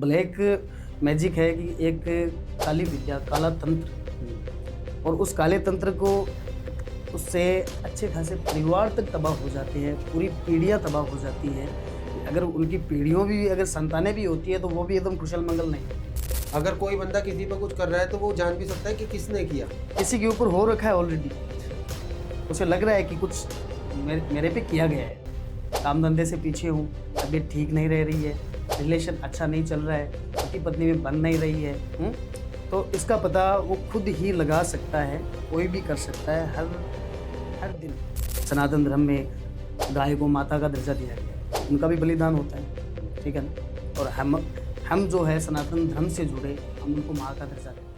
Black magic है कि एक काली विद्या, काला तंत्र, और उस काले तंत्र को उससे अच्छे खासे परिवार तक तबाह हो जाते हैं, पूरी पीढ़ियाँ तबाह हो जाती हैं। अगर उनकी पीढ़ियों भी अगर संतानें भी होती है तो वो भी एकदम कुशल मंगल नहीं। अगर कोई बंदा किसी पर कुछ कर रहा है तो वो जान भी सकता है कि किसने किया। किसी के ऊपर हो रखा है ऑलरेडी, उसे लग रहा है कि कुछ मेरे पे किया गया है। काम धंधे से पीछे हूँ, तबीयत ठीक नहीं रह रही है, रिलेशन अच्छा नहीं चल रहा है, पति पत्नी में बन नहीं रही है। तो इसका पता वो खुद ही लगा सकता है, कोई भी कर सकता है। हर दिन सनातन धर्म में गाय को माता का दर्जा दिया गया है, उनका भी बलिदान होता है, ठीक है ना। और हम जो है सनातन धर्म से जुड़े, हम उनको माँ का दर्जा देते हैं।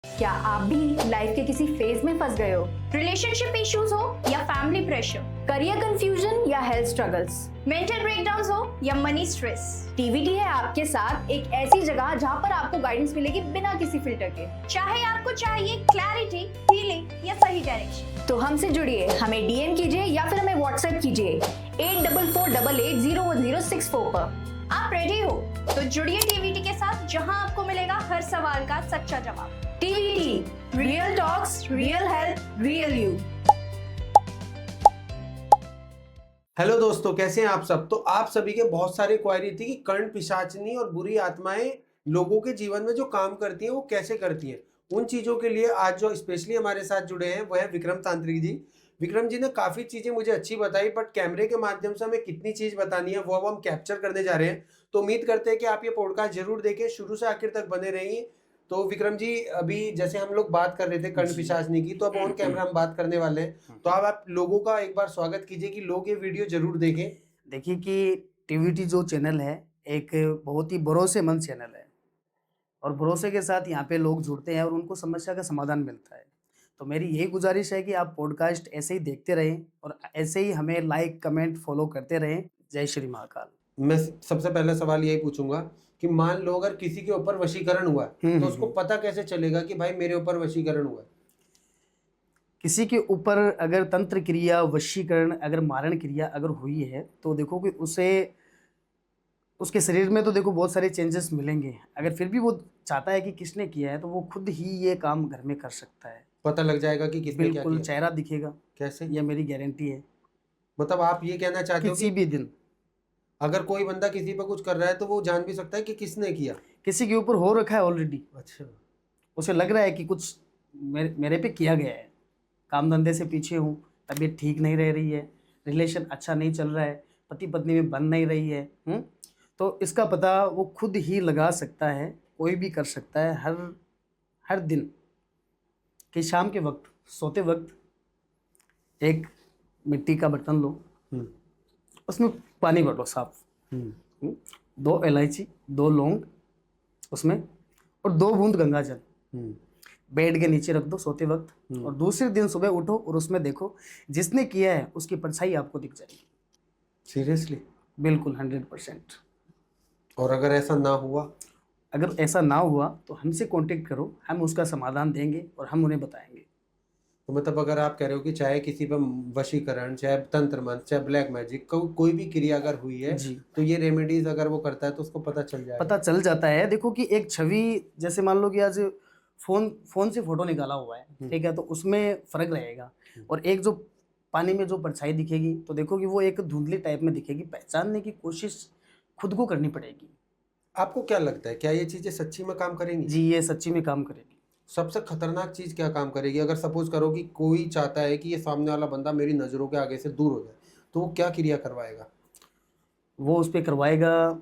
क्या आप भी लाइफ के किसी फेज में फंस गए हो? रिलेशनशिप इश्यूज हो या फैमिली प्रेशर, करियर कंफ्यूजन या हेल्थ स्ट्रगल्स, मेंटल ब्रेकडाउन्स हो या मनी स्ट्रेस, टीवीटी है आपके साथ एक ऐसी जगह जहां पर आपको गाइडेंस मिलेगी बिना किसी फिल्टर के। चाहे आपको चाहिए क्लैरिटी, हीलिंग या सही डायरेक्शन, तो हमसे जुड़िए, हमें डीएम कीजिए या फिर हमें व्हाट्सएप कीजिए 8448811064 पर। आप रेडी हो तो जुड़िए टीवीटी के साथ, जहां आपको मिलेगा हर सवाल का सच्चा जवाब। TVT, real talks, real health, real you. Hello दोस्तों, कैसे हैं आप सब। तो आप सभी के बहुत सारी क्वायरी थी कि कर्ण पिशाचनी और बुरी आत्माएं लोगों के जीवन में जो काम करती हैं वो कैसे करती हैं। उन चीजों के लिए आज जो स्पेशली हमारे साथ जुड़े हैं वो है विक्रम तांत्रिक जी। विक्रम जी ने काफी चीजें मुझे अच्छी बताई, बट कैमरे के माध्यम से हमें कितनी चीज बतानी है वो अब हम कैप्चर करने जा रहे हैं। तो उम्मीद करते हैं कि आप ये पॉडकास्ट जरूर देखें, शुरू से आखिर तक बने रहिए। तो विक्रम जी, अभी जैसे हम लोग बात कर रहे थे कर्ण पिशाचनी की, तो अब ऑन कैमरा हम बात करने वाले हैं। तो आप लोगों का एक बार स्वागत कीजिए कि लोग ये वीडियो जरूर देखें। देखिए कि टीवीटी जो चैनल है एक बहुत ही भरोसेमंद चैनल है, और भरोसे के साथ यहाँ पे लोग जुड़ते हैं और उनको समस्या का समाधान मिलता है। तो मेरी यही गुजारिश है कि आप पॉडकास्ट ऐसे ही देखते रहें और ऐसे ही हमें लाइक, कमेंट, फॉलो करते रहें। जय श्री महाकाल। मैं सबसे पहला सवाल यही पूछूंगा कि मान लो अगर किसी के ऊपर वशीकरण हुआ तो उसको पता कैसे चलेगा कि भाई मेरे ऊपर वशीकरण हुआ है। किसी के ऊपर अगर तंत्र क्रिया, वशीकरण, अगर मारण क्रिया अगर हुई है तो देखो कि उसके शरीर में तो देखो बहुत सारे चेंजेस मिलेंगे। अगर फिर भी वो चाहता है कि किसने किया है तो वो खुद ही ये काम घर में कर सकता है। पता लग जाएगा कि किसने क्या बिल्कुल किया। चेहरा दिखेगा, कैसे? ये मेरी गारंटी है। मतलब आप ये कहना चाहते हो किसी कि भी दिन अगर कोई बंदा किसी पर कुछ कर रहा है तो वो जान भी सकता है कि किसने किया। किसी के ऊपर हो रखा है ऑलरेडी, अच्छा। उसे लग रहा है कि कुछ मेरे पे किया गया है। काम धंधे से पीछे हूँ, तबीयत ठीक नहीं रह रही है, रिलेशन अच्छा नहीं चल रहा है, पति पत्नी में बन नहीं रही है। तो इसका पता वो खुद ही लगा सकता है, कोई भी कर सकता है। हर दिन कि शाम के वक्त सोते वक्त एक मिट्टी का बर्तन लो, उसमें पानी भरो साफ, 2 इलायची, 2 लौंग उसमें, और 2 बूंद गंगा जल बेड के नीचे रख दो सोते वक्त। और दूसरे दिन सुबह उठो और उसमें देखो जिसने किया है उसकी परछाई आपको दिख जाएगी। सीरियसली? बिल्कुल 100%। और अगर ऐसा ना हुआ? अगर ऐसा ना हुआ तो हमसे कांटेक्ट करो, हम उसका समाधान देंगे और हम उन्हें बताएंगे। तो मतलब अगर आप कह रहे हो कि चाहे किसी पर वशीकरण, चाहे तंत्र मंत्र, चाहे ब्लैक मैजिक, कोई भी क्रिया अगर हुई है जी, तो ये रेमेडीज अगर वो करता है तो उसको पता चल जाएगा। पता चल जाता है। देखो कि एक छवि, जैसे मान लो कि आज फोन से फोटो निकाला हुआ है, ठीक है, तो उसमें फर्क रहेगा। और एक जो पानी में जो परछाई दिखेगी तो देखो कि वो एक धुंधली टाइप में दिखेगी। पहचानने की कोशिश खुद को करनी पड़ेगी। आपको क्या लगता है, क्या ये चीजें सच्ची में काम करेंगी? जी, ये सच्ची में काम करेगी। सबसे खतरनाक चीज क्या काम करेगी? अगर सपोज करो कि कोई चाहता है कि ये सामने वाला बंदा मेरी नजरों के आगे से दूर हो जाए, तो वो क्या क्रिया करवाएगा? वो उस पर करवाएगा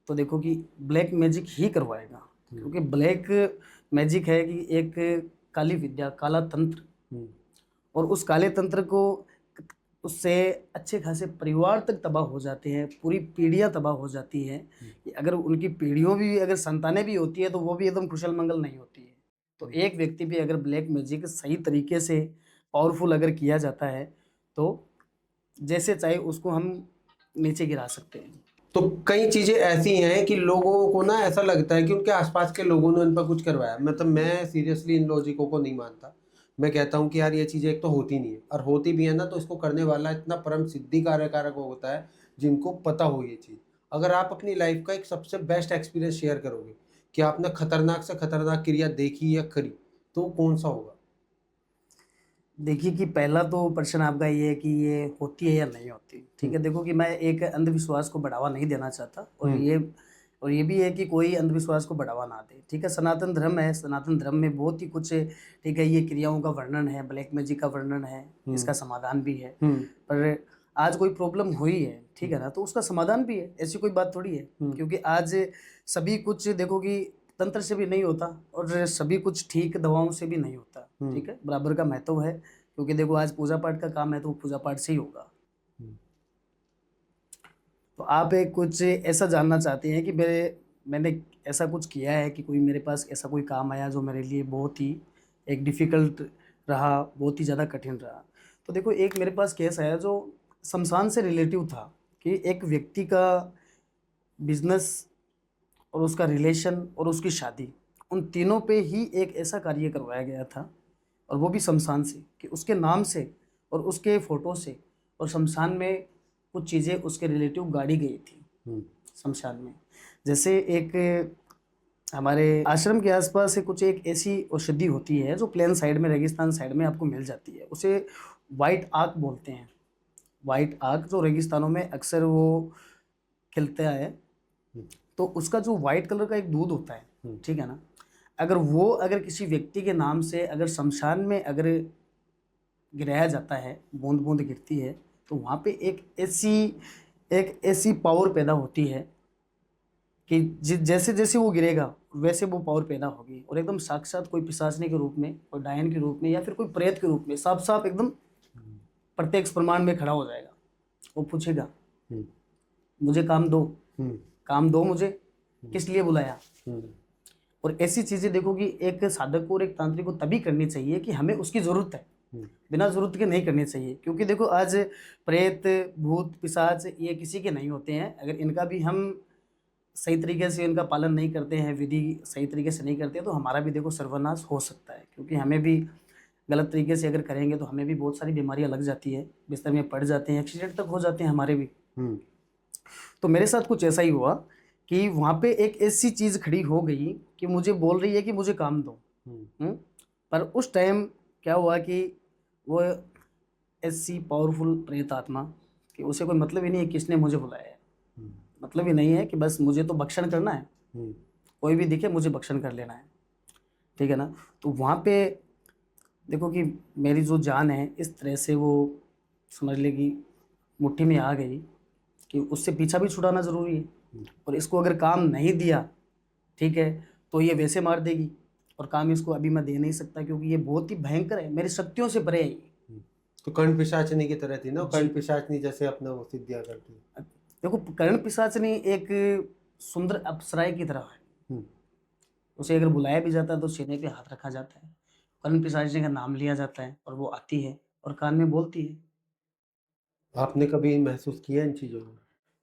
तो देखो कि ब्लैक मैजिक ही करवाएगा, क्योंकि ब्लैक मैजिक है कि एक काली विद्या, काला तंत्र, और उस काले तंत्र को उससे अच्छे खासे परिवार तक तबाह हो जाते हैं, पूरी पीढ़ियाँ तबाह हो जाती हैं। कि अगर उनकी पीढ़ियों भी अगर संतानें भी होती है तो वो भी एकदम कुशल मंगल नहीं होती है। तो एक व्यक्ति पे अगर ब्लैक मैजिक सही तरीके से पावरफुल अगर किया जाता है तो जैसे चाहे उसको हम नीचे गिरा सकते हैं। तो कई चीजें ऐसी हैं कि लोगों को ना ऐसा लगता है कि उनके आसपास के लोगों ने उन पर कुछ करवाया। मतलब मैं सीरियसली इन लॉजिकों को नहीं मानता। मैं कहता हूँ कि यार ये चीज़ें एक तो होती नहीं है, और होती भी है ना तो इसको करने वाला इतना परम सिद्धि कारक होता है जिनको पता हो ये चीज़। अगर आप अपनी लाइफ का एक सबसे बेस्ट एक्सपीरियंस शेयर करोगे कि आपने खतरनाक से खतरनाक क्रिया देखी या करी, तो कौन सा होगा? देखिए कि पहला तो प्रश्न आपका ये है कि ये होती है या नहीं होती, ठीक है। देखो कि मैं एक अंधविश्वास को बढ़ावा नहीं देना चाहता, और ये भी है कि कोई अंधविश्वास को बढ़ावा ना दे, ठीक है। सनातन धर्म है, सनातन धर्म में बहुत ही कुछ, ठीक है, ये क्रियाओं का वर्णन है, ब्लैक मैजिक का वर्णन है, इसका समाधान भी है। पर आज कोई प्रॉब्लम हुई है, ठीक है ना, तो उसका समाधान भी है, ऐसी कोई बात थोड़ी है। क्योंकि आज सभी कुछ देखो कि तंत्र से भी नहीं होता, और सभी कुछ ठीक दवाओं से भी नहीं होता, ठीक है। बराबर का महत्व है, क्योंकि देखो आज पूजा पाठ का काम है तो वो पूजा पाठ से ही होगा। तो आप एक कुछ ऐसा जानना चाहते हैं कि मैंने ऐसा कुछ किया है कि कोई मेरे पास ऐसा कोई काम आया जो मेरे लिए बहुत ही एक डिफ़िकल्ट रहा, बहुत ही ज़्यादा कठिन रहा। तो देखो एक मेरे पास केस आया जो शमशान से रिलेटिव था, कि एक व्यक्ति का बिजनेस और उसका रिलेशन और उसकी शादी, उन तीनों पे ही एक ऐसा कार्य करवाया गया था, और वो भी शमशान से, कि उसके नाम से और उसके फ़ोटो से, और शमशान में कुछ चीज़ें उसके रिलेटिव गाड़ी गई थी शमशान में। जैसे एक हमारे आश्रम के आसपास कुछ एक ऐसी औषधि होती है जो प्लेन साइड में, रेगिस्तान साइड में आपको मिल जाती है, उसे वाइट आक बोलते हैं। वाइट आक जो रेगिस्तानों में अक्सर वो खिलता है, तो उसका जो वाइट कलर का एक दूध होता है, ठीक है ना, अगर किसी व्यक्ति के नाम से अगर शमशान में अगर गिराया जाता है, बूंद बूंद गिरती है, तो वहाँ पे एक ऐसी पावर पैदा होती है कि जैसे जैसे वो गिरेगा वैसे वो पावर पैदा होगी, और एकदम साक्षात कोई पिशाचनी के रूप में, कोई डायन के रूप में, या फिर कोई प्रेत के रूप में साफ साफ एकदम प्रत्यक्ष प्रमाण में खड़ा हो जाएगा। वो पूछेगा मुझे काम दो, काम दो मुझे, किस लिए बुलाया। और ऐसी चीज़ें देखो कि एक साधक को और एक तांत्रिक को तभी करनी चाहिए कि हमें उसकी ज़रूरत है, बिना ज़रूरत के नहीं करनी चाहिए। क्योंकि देखो आज प्रेत भूत पिशाच ये किसी के नहीं होते हैं, अगर इनका भी हम सही तरीके से इनका पालन नहीं करते हैं, विधि सही तरीके से नहीं करते हैं, तो हमारा भी देखो सर्वनाश हो सकता है। क्योंकि हमें भी गलत तरीके से अगर करेंगे तो हमें भी बहुत सारी बीमारियां लग जाती है, बिस्तर में पड़ जाते हैं, एक्सीडेंट तक हो जाते हैं हमारे भी। तो मेरे साथ कुछ ऐसा ही हुआ कि वहाँ पे एक ऐसी चीज़ खड़ी हो गई कि मुझे बोल रही है कि मुझे काम दो। पर उस टाइम क्या हुआ कि वो ऐसी पावरफुल प्रेत आत्मा कि उसे कोई मतलब ही नहीं है किसने मुझे बुलाया है, मतलब ही नहीं है कि बस मुझे तो भक्षण करना है, कोई भी दिखे मुझे भक्षण कर लेना है, ठीक है ना। तो वहाँ पे देखो कि मेरी जो जान है इस तरह से वो समझ लेगी मुट्ठी में आ गई कि उससे पीछा भी छुड़ाना ज़रूरी है, और इसको अगर काम नहीं दिया, ठीक है, तो ये वैसे मार देगी, और काम इसको अभी मैं दे नहीं सकता क्योंकि ये बहुत ही भयंकर है, मेरी शक्तियों से परे है ये। तो कर्ण पिशाचनी की तरह थी ना, कर्ण पिशाचनी जैसे अपना वो सिद्धियां करती है। देखो कर्ण पिशाचनी एक सुंदर अप्सराएं की तरह है, उसे अगर बुलाया भी जाता है तो सीने पे हाथ रखा जाता है, कर्ण पिशाचनी का नाम लिया जाता है, और वो आती है और कान में बोलती है। आपने कभी महसूस किया इन चीजों को?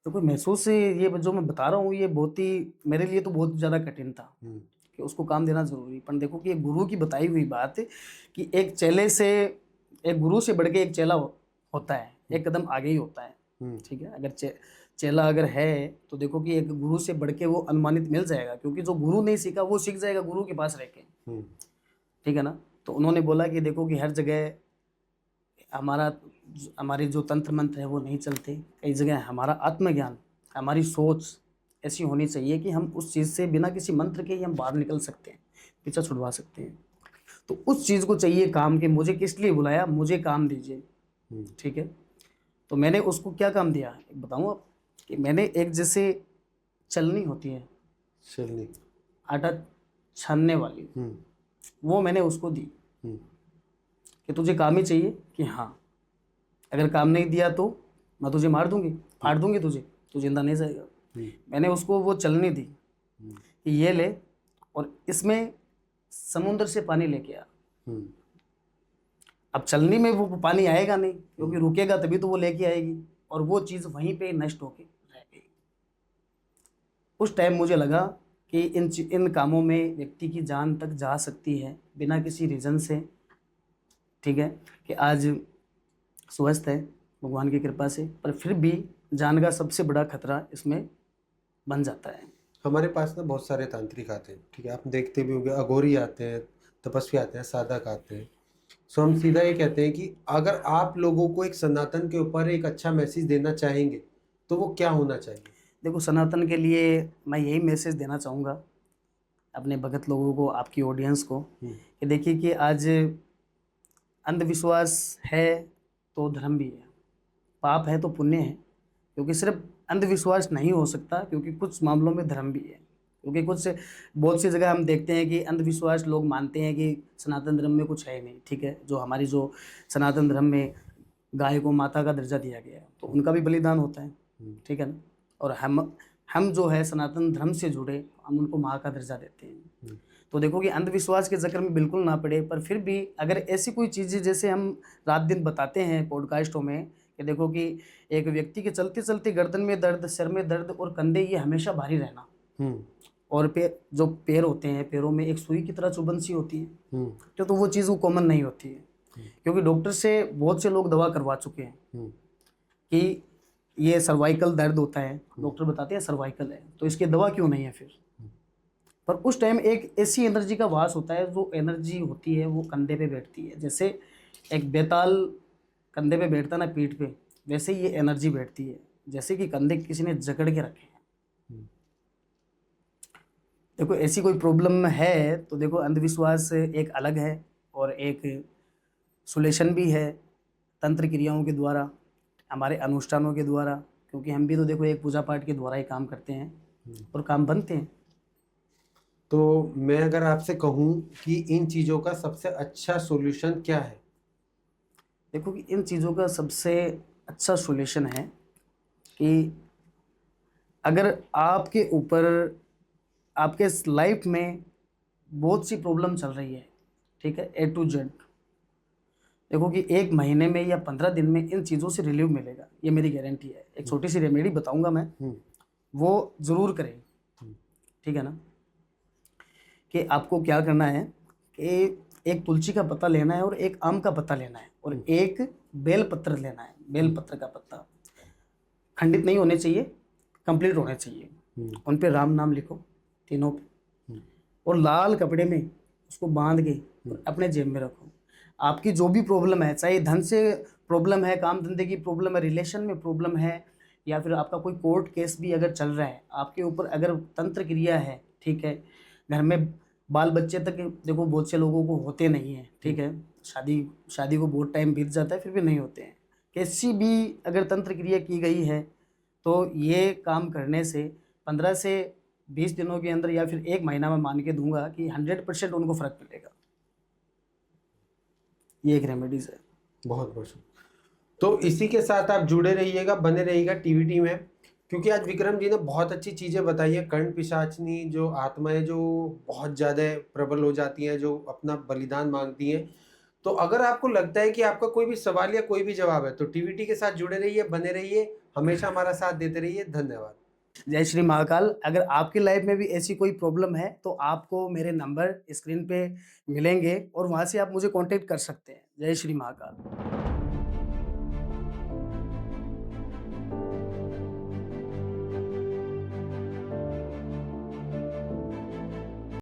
तो कोई महसूस ये जो मैं बता रहा हूँ ये बहुत ही मेरे लिए तो बहुत ज़्यादा कठिन था कि उसको काम देना जरूरी। पर देखो कि एक गुरु की बताई हुई बात कि एक चेले से, एक गुरु से बढ़ के एक चेला होता है, एक कदम आगे ही होता है, ठीक है। अगर चेला अगर है तो देखो कि एक गुरु से बढ़ के वो अनुमानित मिल जाएगा, क्योंकि जो गुरु नहीं सीखा वो सीख जाएगा गुरु के पास रह के, ठीक है ना। तो उन्होंने बोला कि देखो कि हर जगह हमारी जो तंत्र मंत्र है वो नहीं चलते, कई जगह हमारा आत्मज्ञान, हमारी सोच ऐसी होनी चाहिए कि हम उस चीज़ से बिना किसी मंत्र के ही हम बाहर निकल सकते हैं, पीछा छुड़वा सकते हैं। तो उस चीज़ को चाहिए काम के, मुझे किस लिए बुलाया, मुझे काम दीजिए, ठीक है। तो मैंने उसको क्या काम दिया बताऊँ आप, कि मैंने एक जैसे चलनी होती है, चलनी आटा छानने वाली, वो मैंने उसको दी कि तुझे काम ही चाहिए, कि हाँ अगर काम नहीं दिया तो मैं तुझे मार दूंगी, फाड़ दूंगी तुझे, तू जिंदा नहीं जाएगा। मैंने उसको वो चलनी दी कि ये ले और इसमें समुद्र से पानी लेके आ। अब चलनी में वो पानी आएगा नहीं, क्योंकि रुकेगा तभी तो वो लेके आएगी, और वो चीज़ वहीं पे नष्ट होके रह गई। उस टाइम मुझे लगा कि इन कामों में व्यक्ति की जान तक जा सकती है बिना किसी रीज़न से, ठीक है, कि आज स्वस्थ है भगवान की कृपा से, पर फिर भी जान का सबसे बड़ा खतरा इसमें बन जाता है। हमारे पास ना बहुत सारे तांत्रिक आते हैं, ठीक है, आप देखते भी होंगे, अघोरी आते हैं, तपस्वी आते हैं, साधक आते हैं। सो हम सीधा ये कहते हैं कि अगर आप लोगों को एक सनातन के ऊपर एक अच्छा मैसेज देना चाहेंगे तो वो क्या होना चाहिए? देखो, सनातन के लिए मैं यही मैसेज देना चाहूँगा अपने भगत लोगों को, आपकी ऑडियंस को, कि देखिए कि आज अंधविश्वास है तो धर्म भी है, पाप है तो पुण्य है, क्योंकि सिर्फ अंधविश्वास नहीं हो सकता, क्योंकि कुछ मामलों में धर्म भी है। क्योंकि बहुत सी जगह हम देखते हैं कि अंधविश्वास लोग मानते हैं कि सनातन धर्म में कुछ है नहीं, ठीक है, जो सनातन धर्म में गाय को माता का दर्जा दिया गया है तो उनका भी बलिदान होता है, ठीक है ना। और हम जो है सनातन धर्म से जुड़े, हम उनको माँ का दर्जा देते हैं। तो देखो कि अंधविश्वास के चक्कर में बिल्कुल ना पड़े, पर फिर भी अगर ऐसी कोई चीज़ें, जैसे हम रात दिन बताते हैं पॉडकास्टों में, कि देखो कि एक व्यक्ति के चलते चलते गर्दन में दर्द, सिर में दर्द और कंधे ये हमेशा भारी रहना, और पैर होते हैं, पैरों में एक सुई की तरह चुभन सी होती है, तो वो चीज़ वो कॉमन नहीं होती है, क्योंकि डॉक्टर से बहुत से लोग दवा करवा चुके हैं कि ये सर्वाइकल दर्द होता है, डॉक्टर बताते हैं सर्वाइकल है, तो इसकी दवा क्यों नहीं है फिर। पर उस टाइम एक ऐसी एनर्जी का वास होता है, जो एनर्जी होती है वो कंधे पे बैठती है, जैसे एक बेताल कंधे पे बैठता ना पीठ पे, वैसे ही ये एनर्जी बैठती है, जैसे कि कंधे किसी ने जकड़ के रखे हैं। देखो ऐसी कोई प्रॉब्लम है तो देखो अंधविश्वास एक अलग है और एक सोल्यूशन भी है, तंत्र क्रियाओं के द्वारा, हमारे अनुष्ठानों के द्वारा, क्योंकि हम भी तो देखो एक पूजा पाठ के द्वारा ही काम करते हैं और काम बनते हैं। तो मैं अगर आपसे कहूँ कि इन चीज़ों का सबसे अच्छा सॉल्यूशन क्या है? देखो कि इन चीज़ों का सबसे अच्छा सॉल्यूशन है कि अगर आपके ऊपर, आपके लाइफ में बहुत सी प्रॉब्लम चल रही है, ठीक है, A to Z, देखो कि 1 महीने में या 15 दिन में इन चीज़ों से रिलीव मिलेगा, ये मेरी गारंटी है। एक छोटी सी रेमेडी बताऊंगा मैं, वो ज़रूर करें, ठीक है ना। कि आपको क्या करना है कि एक तुलसी का पत्ता लेना है और एक आम का पत्ता लेना है और एक बेल पत्र लेना है। बेल पत्र का पत्ता खंडित नहीं होने चाहिए, कंप्लीट होने चाहिए। उन पे राम नाम लिखो तीनों पे, और लाल कपड़े में उसको बांध के और अपने जेब में रखो। आपकी जो भी प्रॉब्लम है, चाहे धन से प्रॉब्लम है, काम धंधे की प्रॉब्लम है, रिलेशन में प्रॉब्लम है, या फिर आपका कोई कोर्ट केस भी अगर चल रहा है आपके ऊपर, अगर तंत्र क्रिया है, ठीक है, घर में बाल बच्चे तक देखो बहुत से लोगों को होते नहीं हैं, ठीक है, शादी को बहुत टाइम बीत जाता है फिर भी नहीं होते हैं। कैसी भी अगर तंत्र क्रिया की गई है तो ये काम करने से 15 से 20 दिनों के अंदर या फिर 1 महीना में मान के दूंगा कि 100% उनको फर्क मिलेगा। ये एक रेमेडीज है। बहुत बहुत तो इसी के साथ आप जुड़े रहिएगा, बने रहिएगा टीवीटी में, क्योंकि आज विक्रम जी ने बहुत अच्छी चीज़ें बताई है। कर्ण पिशाचनी जो आत्माएं जो बहुत ज़्यादा प्रबल हो जाती हैं, जो अपना बलिदान मांगती हैं, तो अगर आपको लगता है कि आपका कोई भी सवाल या कोई भी जवाब है तो टीवीटी के साथ जुड़े रहिए, बने रहिए, हमेशा हमारा साथ देते रहिए। धन्यवाद। जय श्री महाकाल। अगर आपकी लाइफ में भी ऐसी कोई प्रॉब्लम है तो आपको मेरे नंबर स्क्रीन पे मिलेंगे और वहाँ से आप मुझे कांटेक्ट कर सकते हैं। जय श्री महाकाल।